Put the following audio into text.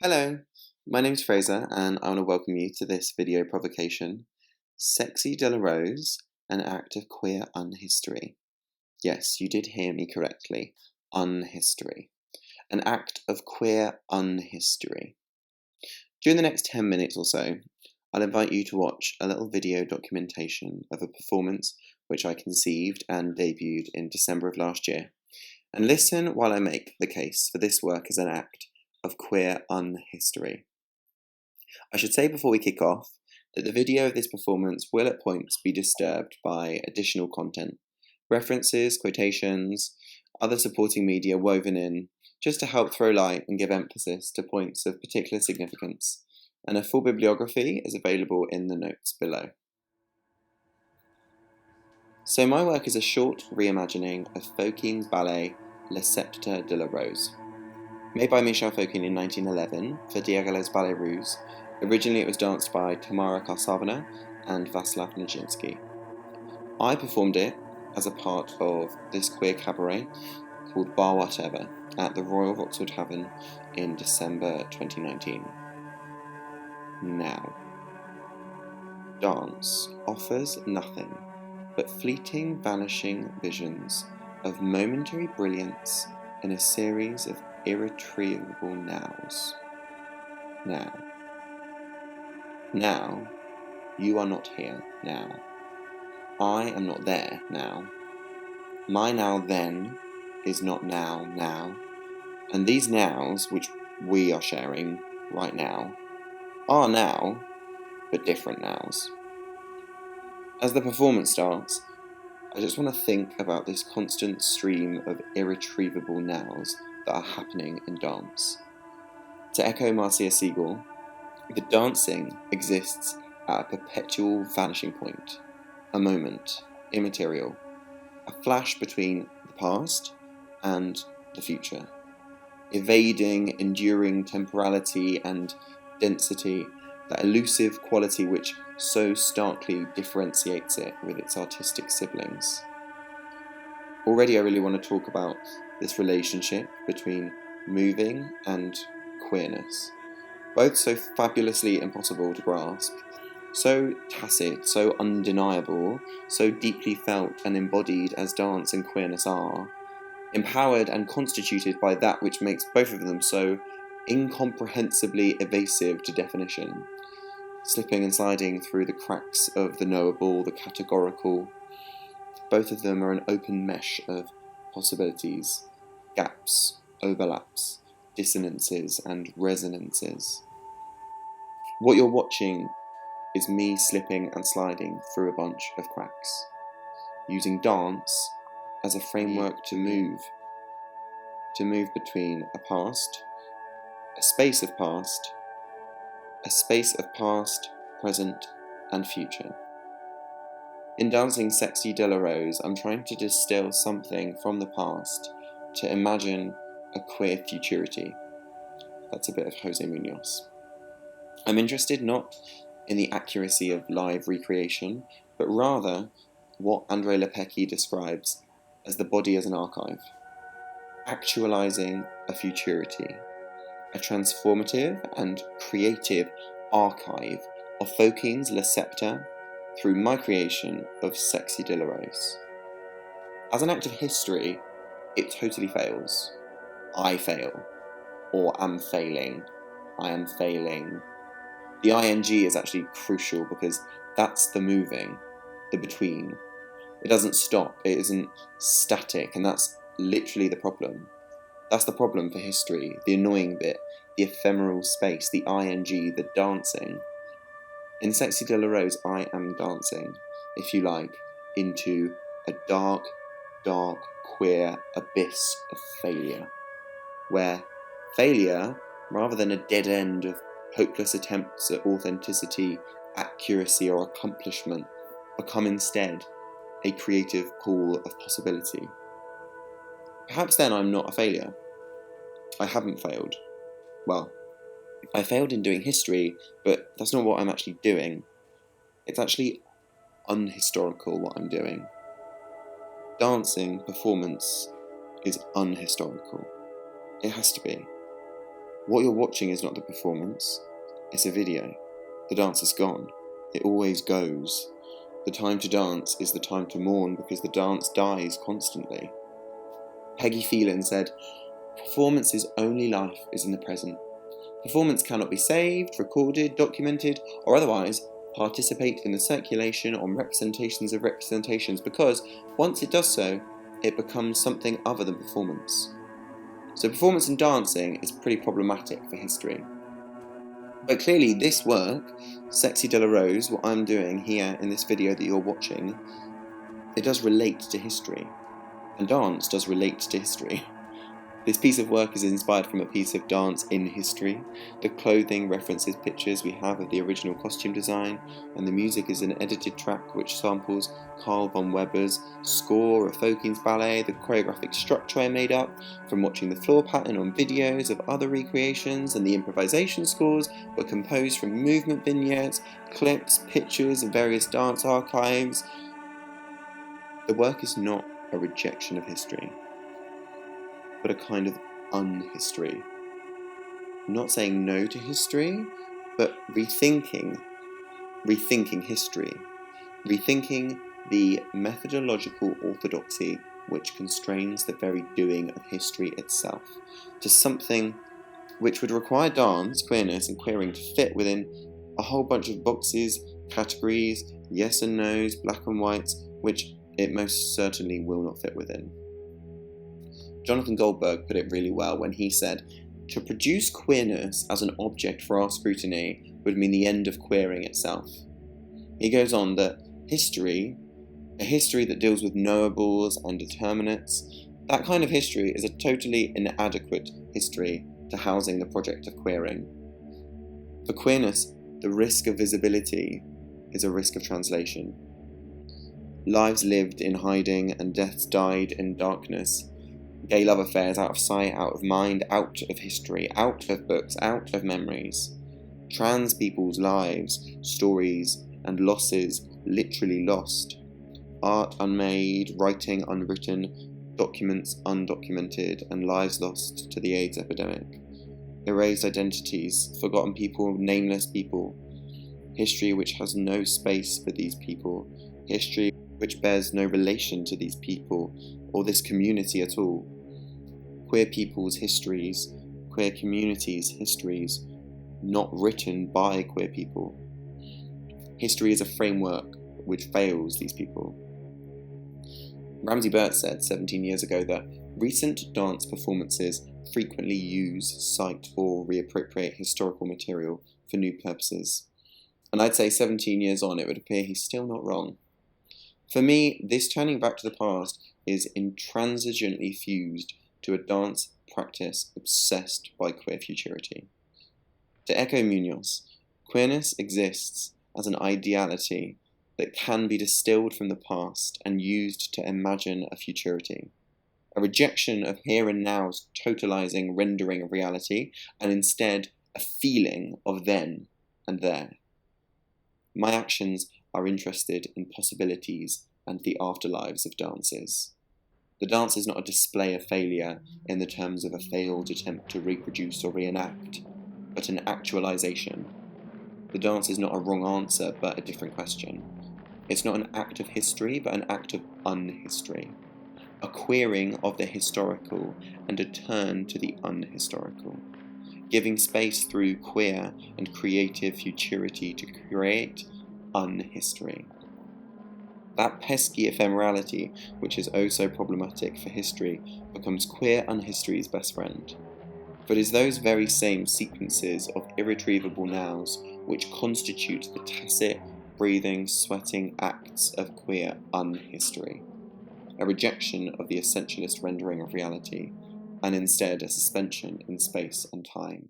Hello, my name's Fraser and I want to welcome you to this video provocation, Sexy de la Rose, an act of queer unhistory. Yes, you did hear me correctly, unhistory. An act of queer unhistory. During the next 10 minutes or so, I'll invite you to watch a little video documentation of a performance which I conceived and debuted in December of last year, and listen while I make the case for this work as an act of queer unhistory. I should say before we kick off that the video of this performance will at points be disturbed by additional content, references, quotations, other supporting media woven in, just to help throw light and give emphasis to points of particular significance, and a full bibliography is available in the notes below. So my work is a short reimagining of Fokines' ballet Le Sceptre de la Rose. Made by Michel Fokine in 1911 for Diaghilew's Ballet Russe, originally it was danced by Tamara Karsavina and Václav Nijinsky. I performed it as a part of this queer cabaret called Bar Whatever at the Royal Vauxhall Tavern in December 2019. Now, dance offers nothing but fleeting, vanishing visions of momentary brilliance in a series of irretrievable nows. Now, you are not here now. I am not there now. My now then is not now, and these nows which we are sharing right now are now, but different nows. As the performance starts, I just want to think about this constant stream of irretrievable nows that are happening in dance. To echo Marcia Siegel, the dancing exists at a perpetual vanishing point, a moment, immaterial, a flash between the past and the future, evading, enduring temporality and density, that elusive quality which so starkly differentiates it with its artistic siblings. Already I really want to talk about this relationship between moving and queerness, both so fabulously impossible to grasp, so tacit, so undeniable, so deeply felt and embodied as dance and queerness are, empowered and constituted by that which makes both of them so incomprehensibly evasive to definition, slipping and sliding through the cracks of the knowable, the categorical. Both of them are an open mesh of possibilities, gaps, overlaps, dissonances, and resonances. What you're watching is me slipping and sliding through a bunch of cracks, using dance as a framework to move between a past, a space of past, present, and future. In dancing Sexy de la Rose, I'm trying to distill something from the past to imagine a queer futurity. That's a bit of Jose Munoz. I'm interested not in the accuracy of live recreation, but rather what André Lepecki describes as the body as an archive, actualizing a futurity, a transformative and creative archive of Fokines' Le Sceptre through my creation of Sexy de la Rose. As an act of history, it totally fails. I fail, or am failing. I am failing. The ing is actually crucial because that's the moving, the between. It doesn't stop, it isn't static, and that's literally the problem. That's the problem for history, the annoying bit, the ephemeral space, the ing, the dancing. In Sexy de la Rose, I am dancing, if you like, into a dark, queer abyss of failure, where failure, rather than a dead end of hopeless attempts at authenticity, accuracy, or accomplishment, become instead a creative pool of possibility. Perhaps then I'm not a failure. I haven't failed. Well, I failed in doing history, but that's not what I'm actually doing. It's actually unhistorical what I'm doing. Dancing, performance, is unhistorical. It has to be. What you're watching is not the performance, it's a video. The dance is gone. It always goes. The time to dance is the time to mourn because the dance dies constantly. Phelan said, "Performance's only life is in the present. Performance cannot be saved, recorded, documented, or otherwise participate in the circulation on representations of representations because, once it does so, it becomes something other than performance." So performance in dancing is pretty problematic for history. But clearly this work, Sexy de la Rose, what I'm doing here in this video that you're watching, it does relate to history. And dance does relate to history. This piece of work is inspired from a piece of dance in history. The clothing references pictures we have of the original costume design, and the music is an edited track which samples Carl von Weber's score of Fokines ballet. The choreographic structure I made up from watching the floor pattern on videos of other recreations, and the improvisation scores were composed from movement vignettes, clips, pictures, and various dance archives. The work is not a rejection of history, but a kind of unhistory. Not saying no to history, but rethinking history. Rethinking the methodological orthodoxy which constrains the very doing of history itself to something which would require dance, queerness, and queering to fit within a whole bunch of boxes, categories, yes and no's, black and whites, which it most certainly will not fit within. Jonathan Goldberg put it really well when he said, "To produce queerness as an object for our scrutiny would mean the end of queering itself." He goes on that history, a history that deals with knowables and determinates, that kind of history is a totally inadequate history to housing the project of queering. For queerness, the risk of visibility is a risk of translation. Lives lived in hiding and deaths died in darkness. Gay love affairs out of sight, out of mind, out of history, out of books, out of memories. Trans people's lives, stories, and losses literally lost. Art unmade, writing unwritten, documents undocumented, and lives lost to the AIDS epidemic. Erased identities, forgotten people, nameless people. History which has no space for these people. History which bears no relation to these people or this community at all. Queer people's histories, queer communities' histories, not written by queer people. History is a framework which fails these people. Burt said 17 years ago that recent dance performances frequently use, cite, or reappropriate historical material for new purposes. And I'd say 17 years on, it would appear he's still not wrong. For me, this turning back to the past is intransigently fused to a dance practice obsessed by queer futurity. To echo Munoz, queerness exists as an ideality that can be distilled from the past and used to imagine a futurity. A rejection of here and now's totalizing rendering of reality, and instead a feeling of then and there. My actions are interested in possibilities and the afterlives of dances. The dance is not a display of failure in the terms of a failed attempt to reproduce or reenact, but an actualization. The dance is not a wrong answer, but a different question. It's not an act of history, but an act of unhistory. A queering of the historical and a turn to the unhistorical. Giving space through queer and creative futurity to create unhistory. That pesky ephemerality, which is oh so problematic for history, becomes queer unhistory's best friend. But it is those very same sequences of irretrievable nows which constitute the tacit, breathing, sweating acts of queer unhistory. A rejection of the essentialist rendering of reality, and instead a suspension in space and time.